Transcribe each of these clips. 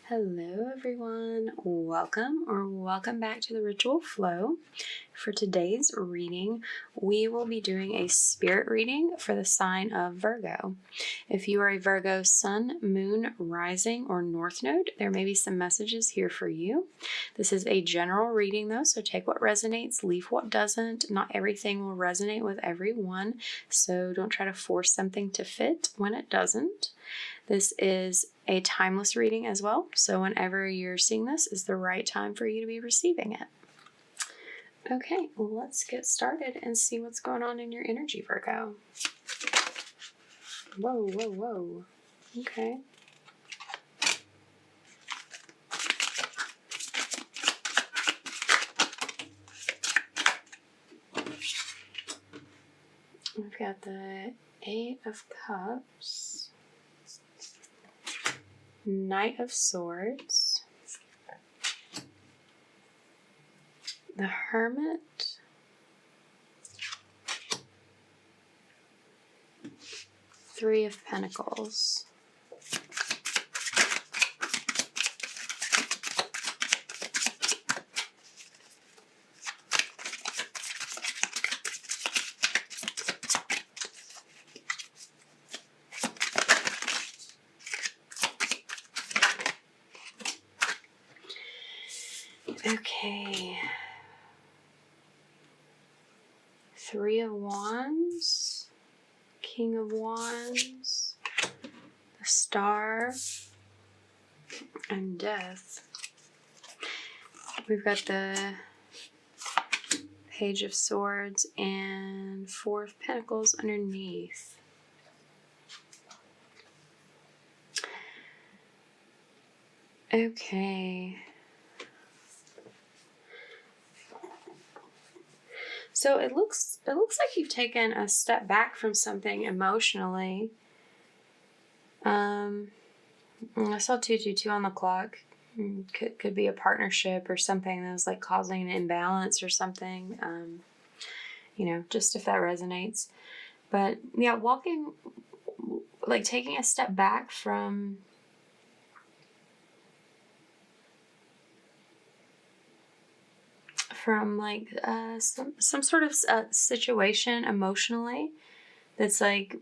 Hello everyone, welcome back to the Ritual Flow. For today's reading, we will be doing a spirit reading for the sign of Virgo. If you are a Virgo Sun, Moon, Rising, or North Node, there may be some messages here for you. This is a general reading though, so take what resonates, leave what doesn't. Not everything will resonate with everyone, so don't try to force something to fit when it doesn't. This is a timeless reading as well, so whenever you're seeing this is the right time for you to be receiving it. Okay, let's get started and see what's going on in your energy, Virgo. Whoa. Okay. We've got the Eight of Cups, Knight of Swords, the Hermit, Three of Pentacles. Okay. Three of Wands, King of Wands, the Star, and Death. We've got the Page of Swords and Four of Pentacles underneath. Okay. So it looks like you've taken a step back from something emotionally. I saw 222 on the clock. Could be a partnership or something that was like causing an imbalance or something. Just if that resonates. But yeah, taking a step back from some sort of situation emotionally that's like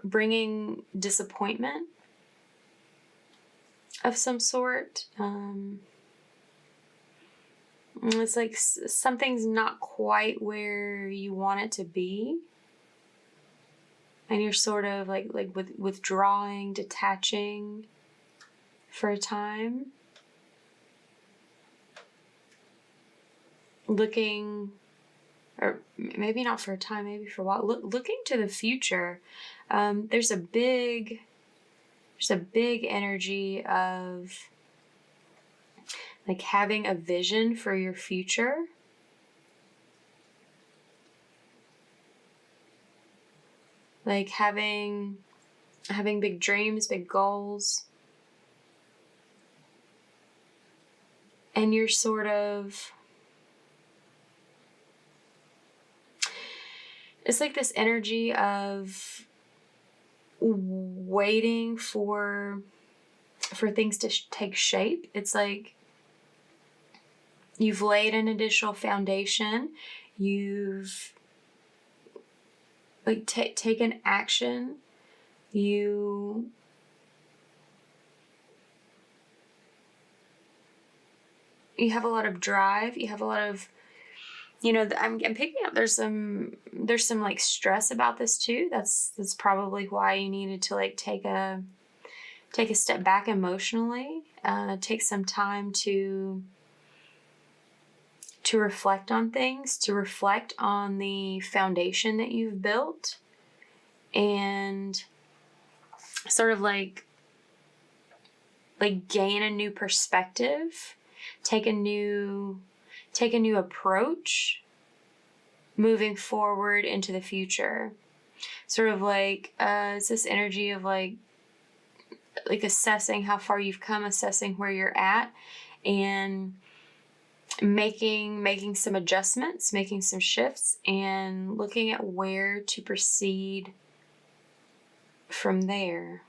bringing disappointment of some sort. It's like something's not quite where you want it to be, and you're sort of like withdrawing, detaching for a time. Looking, or maybe not for a time, maybe for a while, looking to the future. There's a big energy of like having a vision for your future. Like having big dreams, big goals. And you're sort of, it's like this energy of waiting for things to take shape. It's like you've laid an initial foundation. You've like taken action. You have a lot of drive. You have a lot of, I'm picking up there's some like stress about this too. That's probably why you needed to like take a step back emotionally, take some time to reflect on things, to reflect on the foundation that you've built, and sort of like gain a new perspective, take a new approach moving forward into the future. Sort of like it's this energy of like assessing how far you've come, assessing where you're at, and making some adjustments, making some shifts, and looking at where to proceed from there.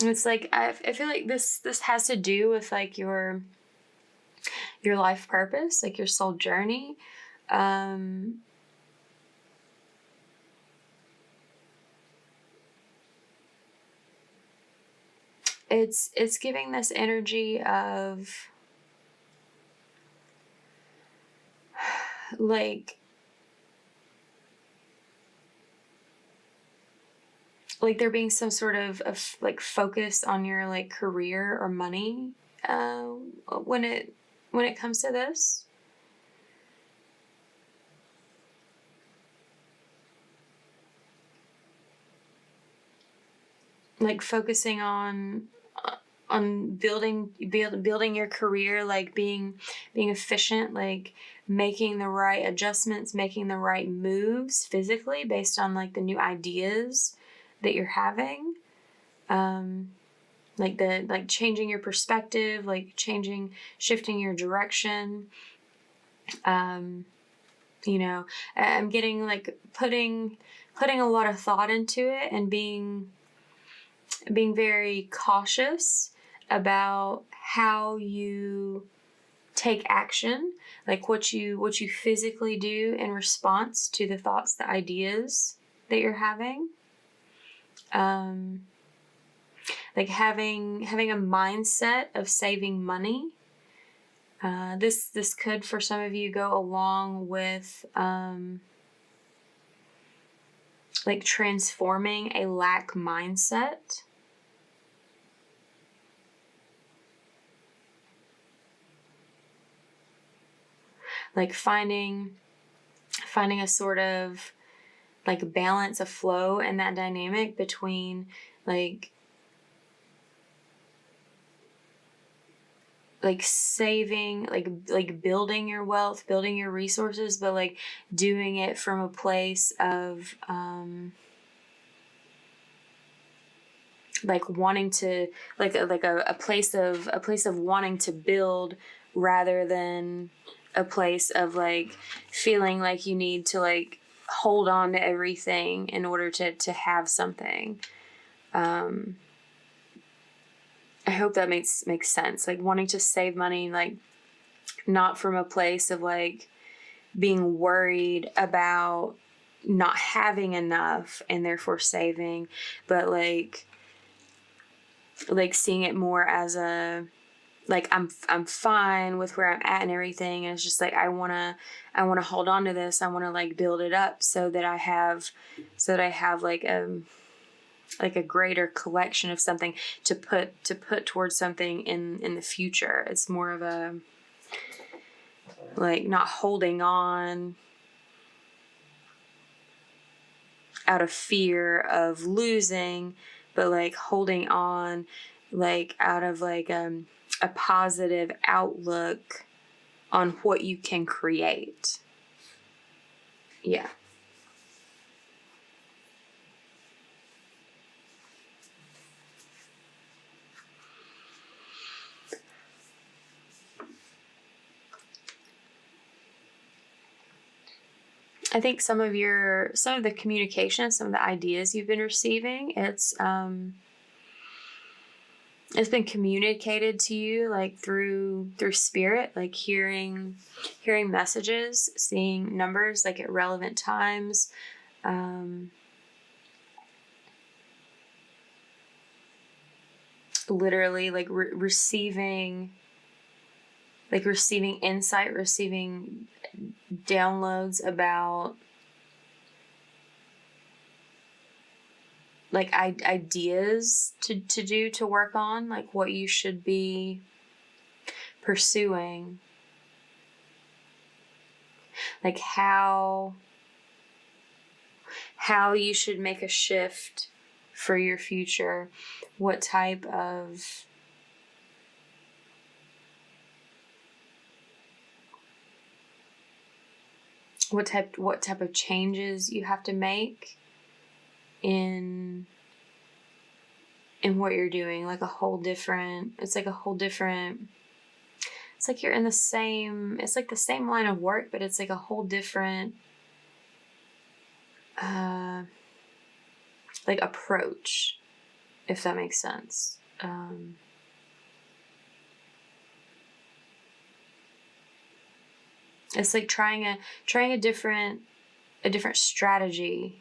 It's like, I feel like this has to do with like your life purpose, like your soul journey. It's giving this energy of like there being some sort of like focus on your like career or money when it comes to this. Like focusing on building your career, like being efficient, like making the right adjustments, making the right moves physically based on like the new ideas that you're having, like changing your perspective, like shifting your direction. You know, I'm getting like putting a lot of thought into it and being very cautious about how you take action, like what you physically do in response to the thoughts, the ideas that you're having. Like having a mindset of saving money. This could, for some of you, go along with like transforming a lack mindset. Like finding a sort of like balance, a flow, and that dynamic between like saving, like building your wealth, building your resources, but like doing it from a place of like wanting to like a place of wanting to build, rather than a place of like feeling like you need to like hold on to everything in order to have something. I hope that makes sense. Like wanting to save money, like not from a place of like being worried about not having enough and therefore saving, but like seeing it more as a like I'm fine with where I'm at and everything, and it's just like I wanna hold on to this. I wanna like build it up so that I have like a greater collection of something to put towards something in the future. It's more of a like not holding on out of fear of losing, but like holding on like out of like a positive outlook on what you can create. Yeah. I think some of the communication, some of the ideas you've been receiving, it's been communicated to you like through spirit, like hearing messages, seeing numbers like at relevant times, literally like receiving insight, receiving downloads about like ideas to work on, like what you should be pursuing, like how you should make a shift for your future, what type of what type of changes you have to make in what you're doing. Like it's like you're in the same, it's like the same line of work, but it's like a whole different like approach if that makes sense. It's like trying a different strategy.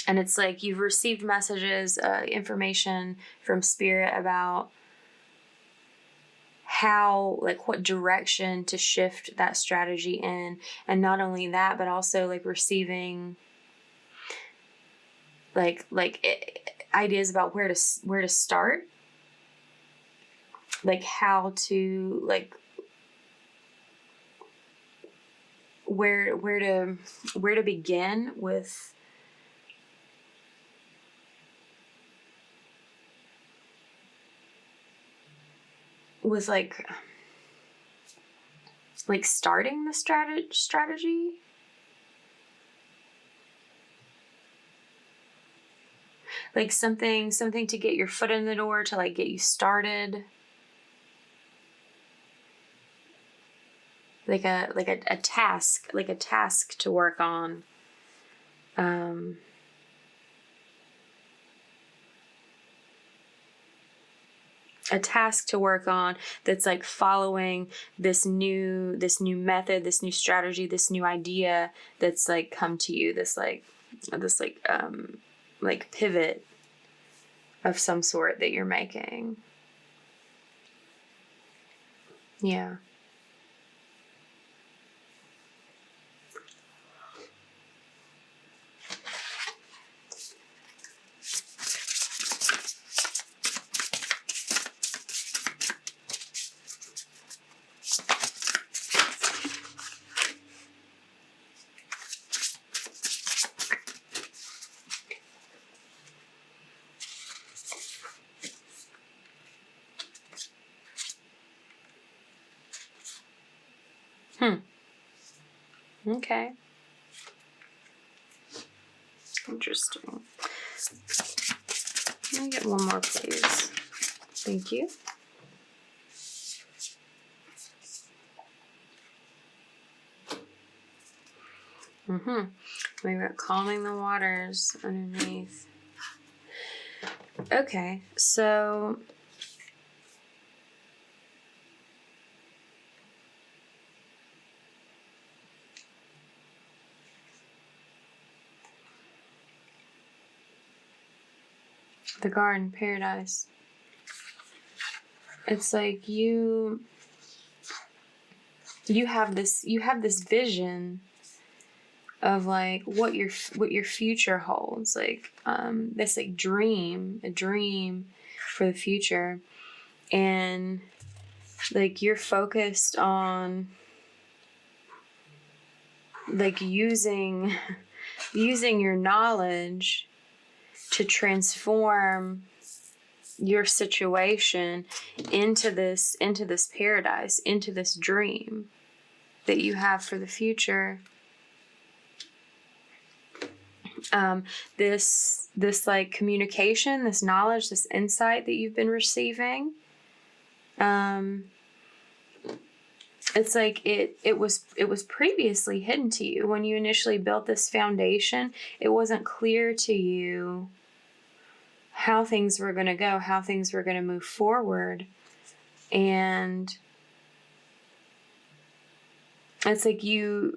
And it's like you've received messages, information from Spirit about how, like, what direction to shift that strategy in. And not only that, but also like receiving like ideas about where to start, like how to, like, where to begin with like starting the strategy. Like something to get your foot in the door, to like get you started. Like a task to work on. A task to work on that's like following this new method, this new strategy, this new idea that's like come to you, this pivot of some sort that you're making. Yeah. Okay. Interesting. Let me get one more, please. Thank you. We've got calming the waters underneath. Okay, so the garden, paradise. It's like you have this vision of like what your future holds, like this like a dream for the future, and like you're focused on like using your knowledge to transform your situation into this paradise, into this dream that you have for the future. This like communication, this knowledge, this insight that you've been receiving, it's like it was previously hidden to you when you initially built this foundation. It wasn't clear to you how things were going to go, how things were going to move forward. And it's like you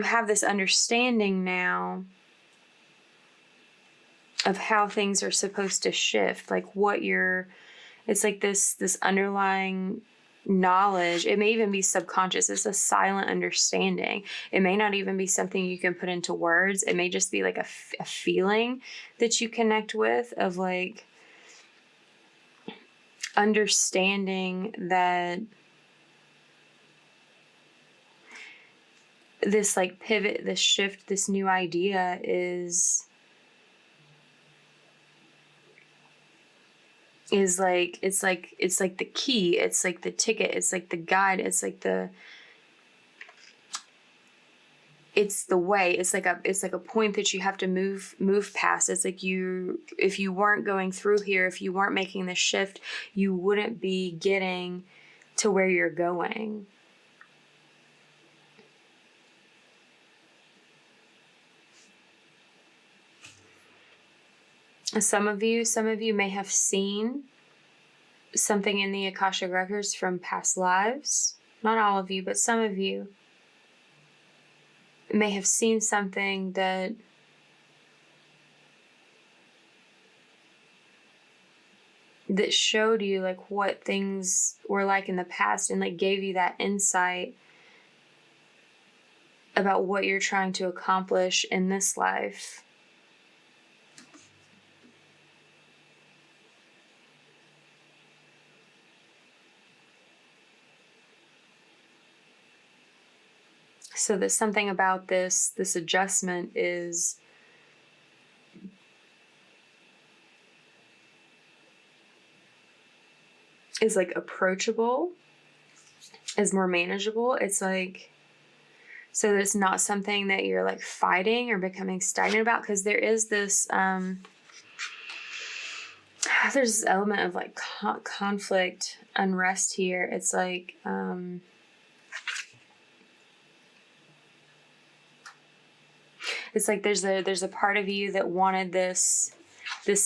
have this understanding now of how things are supposed to shift, like it's like this underlying knowledge. It may even be subconscious. It's a silent understanding. It may not even be something you can put into words. It may just be like a feeling that you connect with, of like understanding that this like pivot, this shift, this new idea is like, it's like the key, it's like the ticket, it's like the guide, it's like it's the way, it's like a point that you have to move past. It's like if you weren't going through here, if you weren't making this shift, you wouldn't be getting to where you're going. Some of you may have seen something in the Akashic Records from past lives. Not all of you, but some of you may have seen something that showed you like what things were like in the past, and like gave you that insight about what you're trying to accomplish in this life. So there's something about this adjustment is like approachable, is more manageable. It's like, so that it's not something that you're like fighting or becoming stagnant about, because there is this there's this element of like conflict, unrest here. It's like it's like there's a part of you that wanted this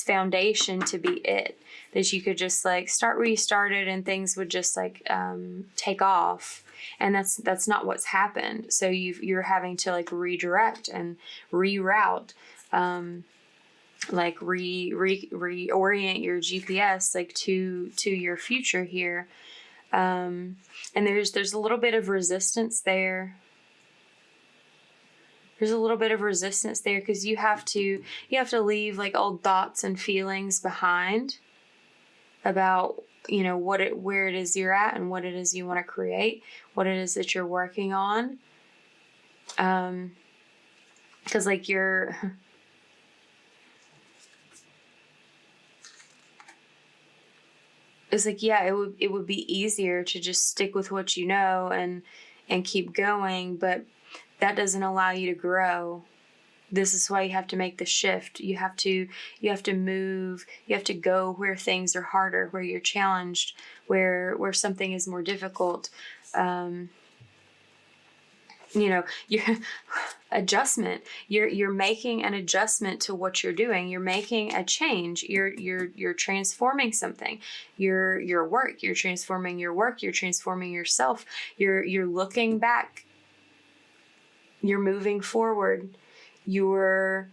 foundation to be it, that you could just like restart it and things would just like take off, and that's not what's happened. So you're having to like redirect and reroute, like reorient your GPS like to your future here, and there's a little bit of resistance there. There's a little bit of resistance there because you have to leave like old thoughts and feelings behind about, you know, where it is you're at and what it is you want to create, what it is that you're working on. Because like it's like, yeah, it would be easier to just stick with what you know and keep going, but that doesn't allow you to grow. This is why you have to make the shift. You have to move. You have to go where things are harder, where you're challenged, where something is more difficult. You know, your adjustment. You're making an adjustment to what you're doing. You're making a change. You're transforming something. Your work. You're transforming your work. You're transforming yourself. You're looking back. You're moving forward. You're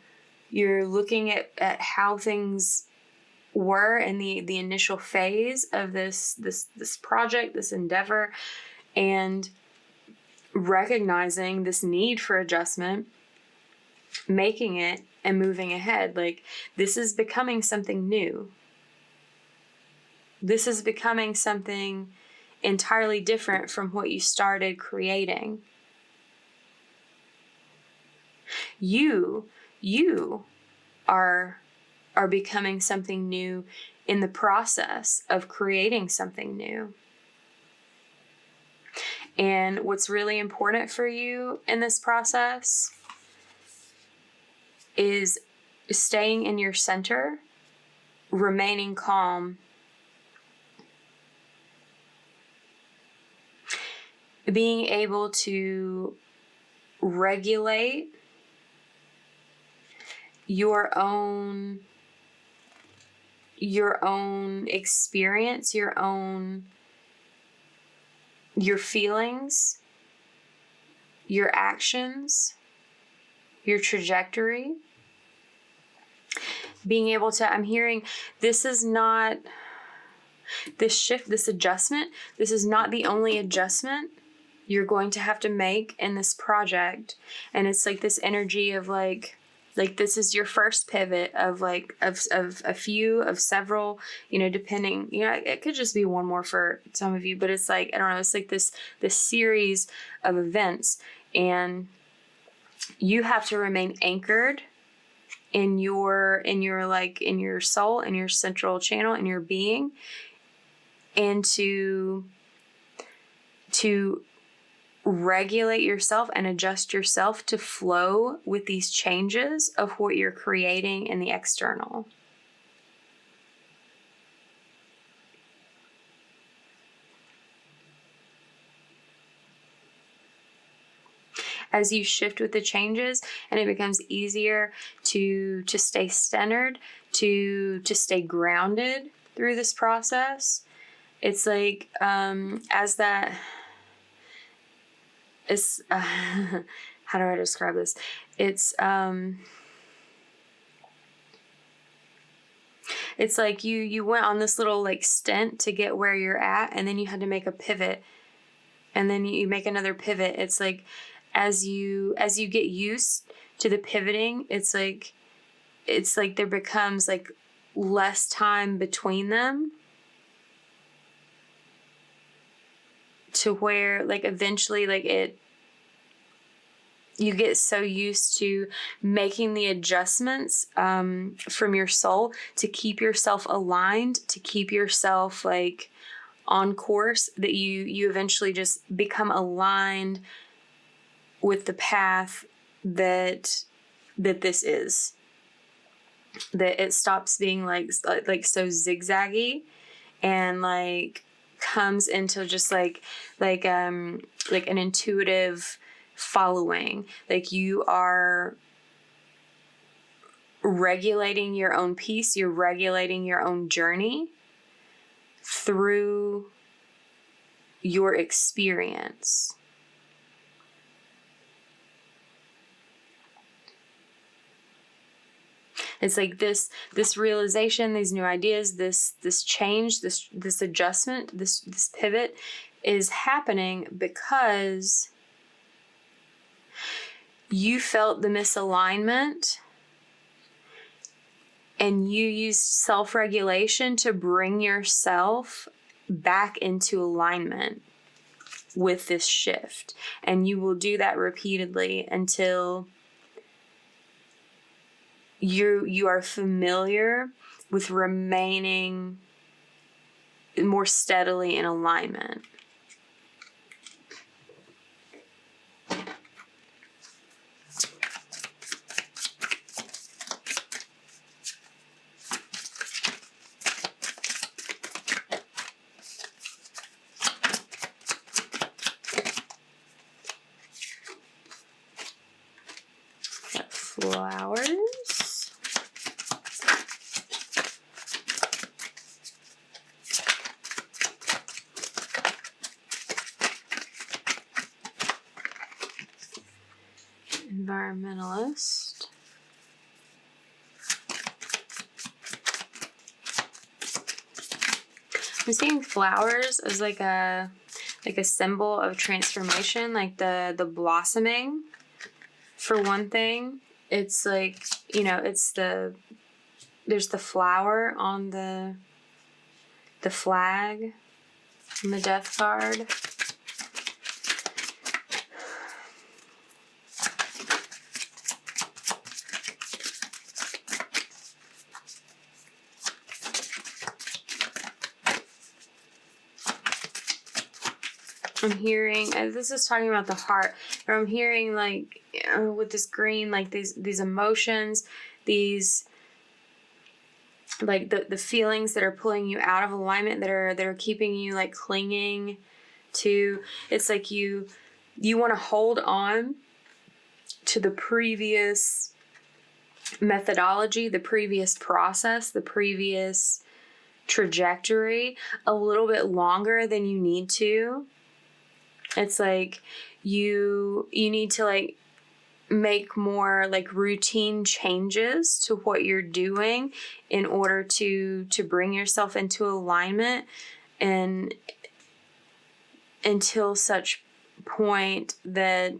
looking at how things were in the initial phase of this project, this endeavor, and recognizing this need for adjustment, making it, and moving ahead. Like, this is becoming something new. This is becoming something entirely different from what you started creating. You are becoming something new in the process of creating something new. And what's really important for you in this process is staying in your center, remaining calm, being able to regulate your own experience, your feelings, your actions, your trajectory. Being able to, I'm hearing, this is not, this shift, this adjustment, this is not the only adjustment you're going to have to make in this project. And it's like this energy of like this is your first pivot of like of a few, of several, you know, depending, you know, it could just be one more for some of you, but it's like, I don't know, it's like this series of events, and you have to remain anchored in your soul, in your central channel, in your being, and to regulate yourself and adjust yourself to flow with these changes of what you're creating in the external. As you shift with the changes, and it becomes easier to stay centered, to stay grounded through this process. It's like, as that is, how do I describe this? It's like you went on this little like stint to get where you're at, and then you had to make a pivot, and then you make another pivot. It's like, as you get used to the pivoting, it's like there becomes like less time between them, to where like eventually like you get so used to making the adjustments from your soul to keep yourself aligned, to keep yourself like on course, that you eventually just become aligned with the path that this is. That it stops being like so zigzaggy, and like comes into just like an intuitive following. Like you are regulating your own peace, you're regulating your own journey through your experience. It's like this realization, these new ideas, this change, this adjustment, this pivot is happening because you felt the misalignment, and you used self-regulation to bring yourself back into alignment with this shift. And you will do that repeatedly until you are familiar with remaining more steadily in alignment. Flowers. Environmentalist. I'm seeing flowers as like a symbol of transformation, like the blossoming. For one thing, it's like, it's there's the flower on the flag on the death card. I'm hearing, this is talking about the heart, but I'm hearing like with this green, like these emotions, these like the feelings that are pulling you out of alignment, that are keeping you like clinging to. It's like you want to hold on to the previous methodology, the previous process, the previous trajectory a little bit longer than you need to. It's like you need to like make more like routine changes to what you're doing in order to bring yourself into alignment, and until such point that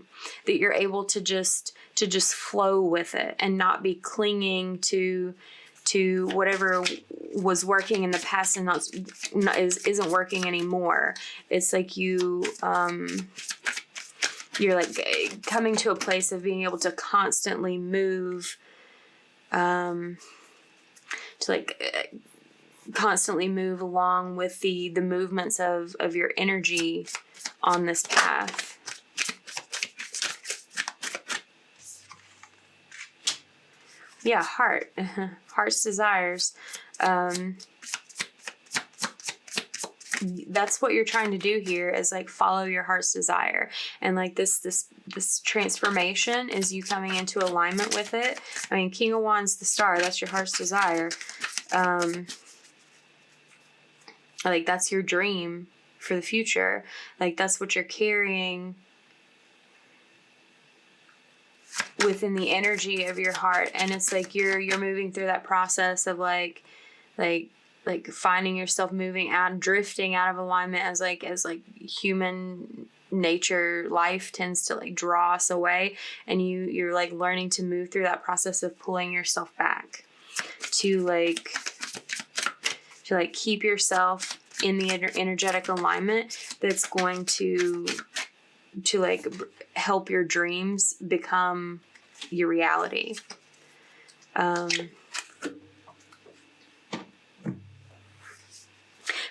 you're able to just flow with it and not be clinging to whatever was working in the past and isn't working anymore. It's like you're like coming to a place of being able to constantly move, constantly move along with the movements of your energy on this path. Yeah, heart. Heart's desires. that's what you're trying to do here, is like follow your heart's desire. And like this transformation is you coming into alignment with it. I mean, King of Wands, the star, that's your heart's desire. Like that's your dream for the future. Like that's what you're carrying within the energy of your heart. And it's like you're moving through that process of like finding yourself moving out, drifting out of alignment, as human nature, life tends to like draw us away, and you're like learning to move through that process of pulling yourself back to keep yourself in the energetic alignment that's going to like help your dreams become your reality.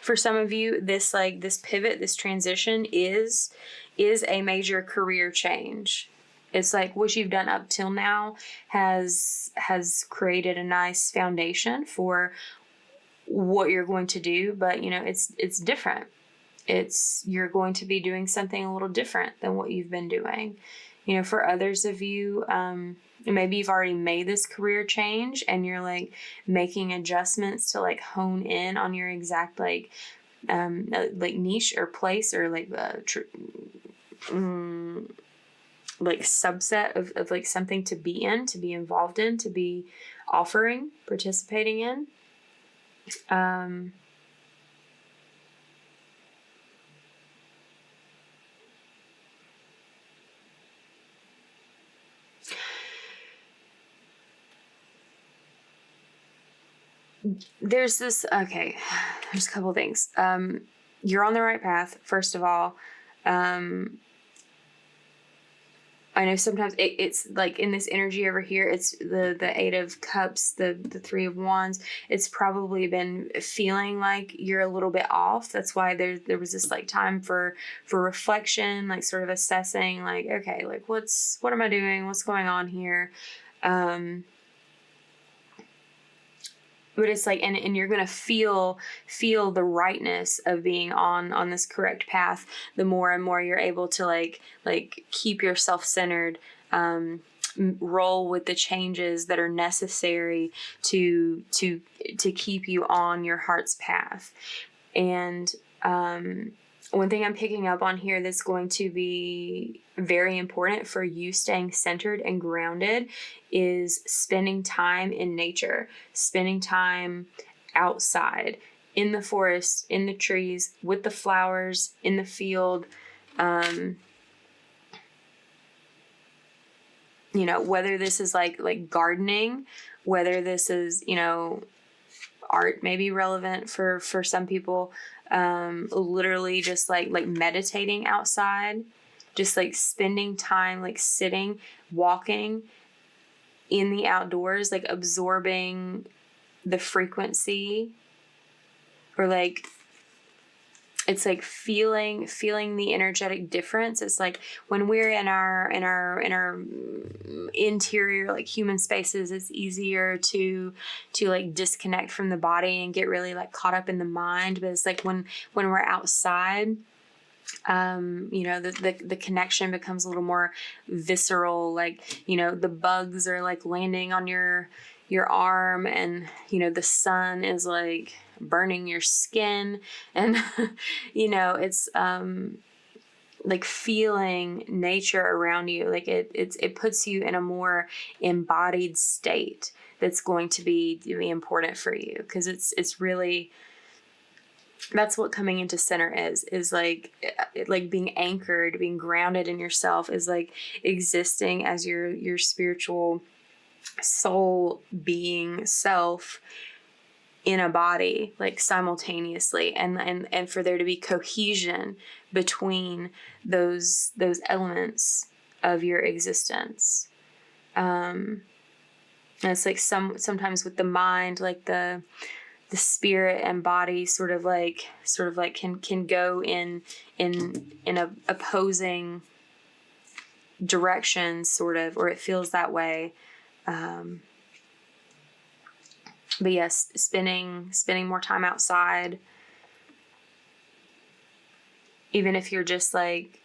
For some of you, this pivot, this transition is a major career change. It's like what you've done up till now has created a nice foundation for what you're going to do, but it's different. You're going to be doing something a little different than what you've been doing. For others of you, maybe you've already made this career change and you're like making adjustments to like hone in on your exact like niche or place, or like like subset of like something to be in, to be involved in, to be participating in. There's a couple things. You're on the right path, first of all. I know sometimes it's like in this energy over here, it's the Eight of Cups, the Three of Wands. It's probably been feeling like you're a little bit off. That's why there was this like time for reflection, like sort of assessing, like, okay, like what am I doing? What's going on here? But it's like, and you're going to feel the rightness of being on this correct path the more and more you're able to like keep yourself centered, roll with the changes that are necessary to keep you on your heart's path. And one thing I'm picking up on here that's going to be very important for you staying centered and grounded is spending time in nature, spending time outside, in the forest, in the trees, with the flowers, in the field. Whether this is like gardening, whether this is, art may be relevant for some people. Literally just like meditating outside, just like spending time, like sitting, walking in the outdoors, like absorbing the frequency, or like, it's like feeling the energetic difference. It's like when we're in our interior, like human spaces, it's easier to like disconnect from the body and get really like caught up in the mind. But it's like when we're outside, the connection becomes a little more visceral. Like, the bugs are like landing on your arm, and the sun is like burning your skin, and it's like feeling nature around you. Like it puts you in a more embodied state that's going to be important for you, because it's really, that's what coming into center is like being anchored, being grounded in yourself, is like existing as your spiritual soul being self in a body, like simultaneously, and for there to be cohesion between those elements of your existence. And it's like sometimes with the mind, like the spirit and body sort of like can go in a opposing directions, sort of, or it feels that way. But yes, spending more time outside, even if you're just like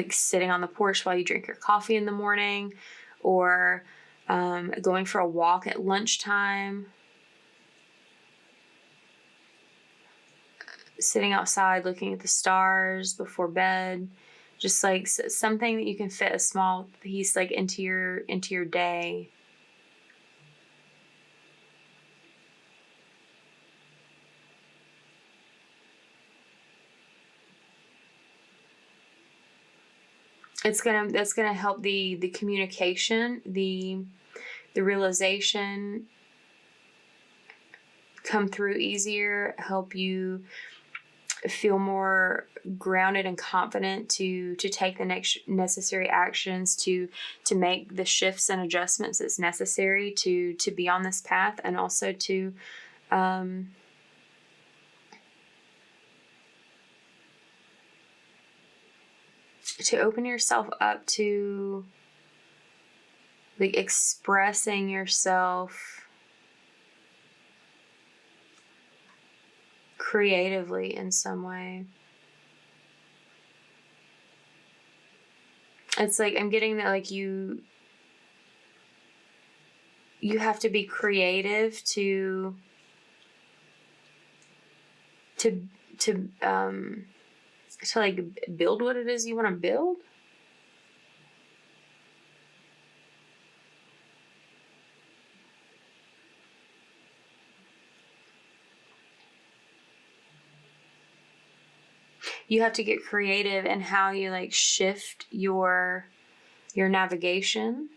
sitting on the porch while you drink your coffee in the morning, or going for a walk at lunchtime, sitting outside looking at the stars before bed, just like something that you can fit a small piece like into your day. That's gonna help the communication, the realization come through easier, help you feel more grounded and confident to take the next necessary actions, to make the shifts and adjustments that's necessary to be on this path, and also to open yourself up to like expressing yourself creatively in some way. It's like I'm getting that like you have to be creative to like build what it is you want to build. You have to get creative in how you like shift your navigation.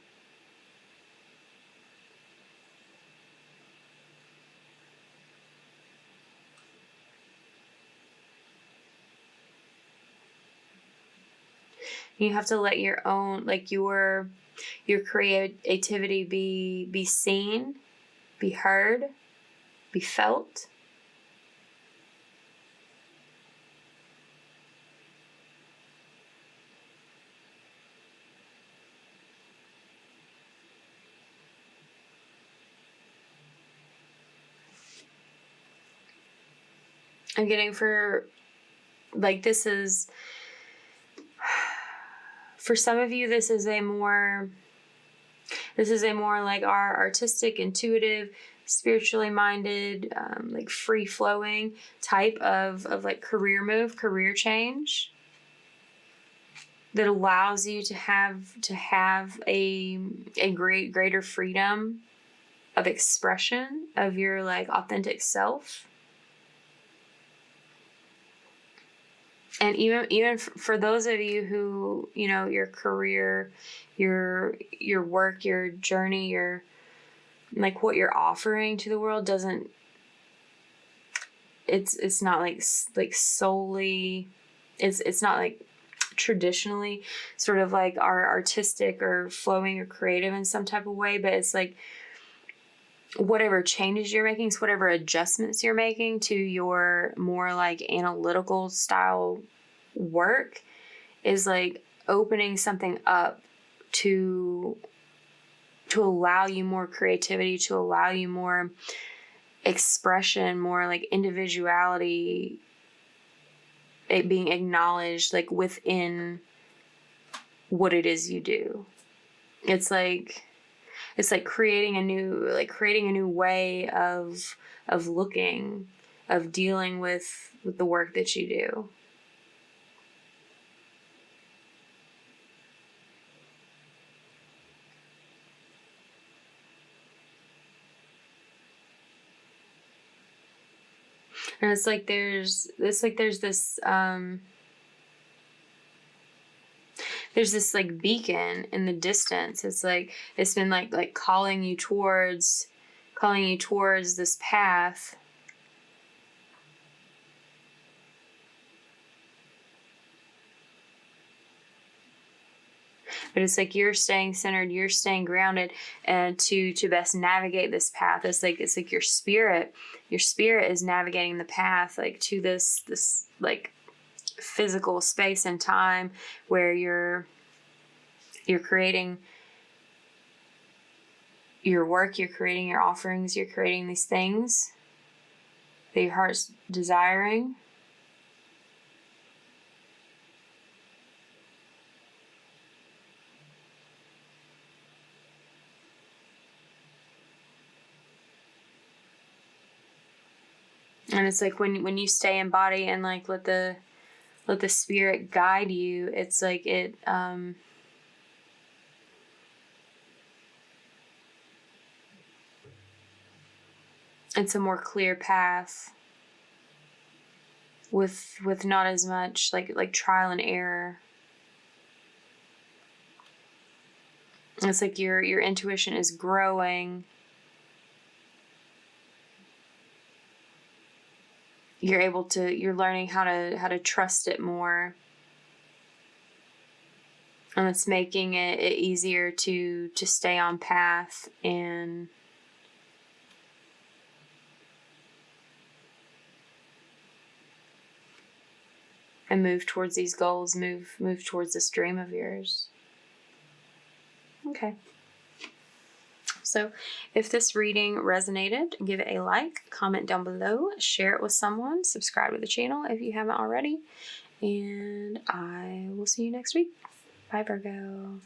You have to let your own, like your creativity be seen, be heard, be felt. I'm getting for like this is for some of you, this is a more like our artistic, intuitive, spiritually minded, like free flowing type of like career change that allows you to have a greater freedom of expression of your like authentic self. And even for those of you who, you know, your career, your work, your journey, your like what you're offering to the world doesn't, it's not like solely, it's not like traditionally sort of like our artistic or flowing or creative in some type of way, but it's like whatever changes you're making, so whatever adjustments you're making to your more like analytical style work is like opening something up to allow you more creativity, to allow you more expression, more like individuality, it being acknowledged like within what it is you do. It's like creating a new way of looking, of dealing with the work that you do. And it's like there's this like beacon in the distance. It's like it's been like calling you towards this path. But it's like you're staying centered, you're staying grounded, and to best navigate this path. It's like your spirit is navigating the path like to this like physical space and time where you're creating your work, you're creating your offerings, you're creating these things that your heart's desiring. And it's like when you stay in body and like let the spirit guide you, it's like it's a more clear path with not as much like trial and error. It's like your intuition is growing. You're learning how to trust it more. And it's making it easier to stay on path and move towards these goals, move towards this dream of yours. Okay. So if this reading resonated, give it a like, comment down below, share it with someone, subscribe to the channel if you haven't already, and I will see you next week. Bye, Virgo.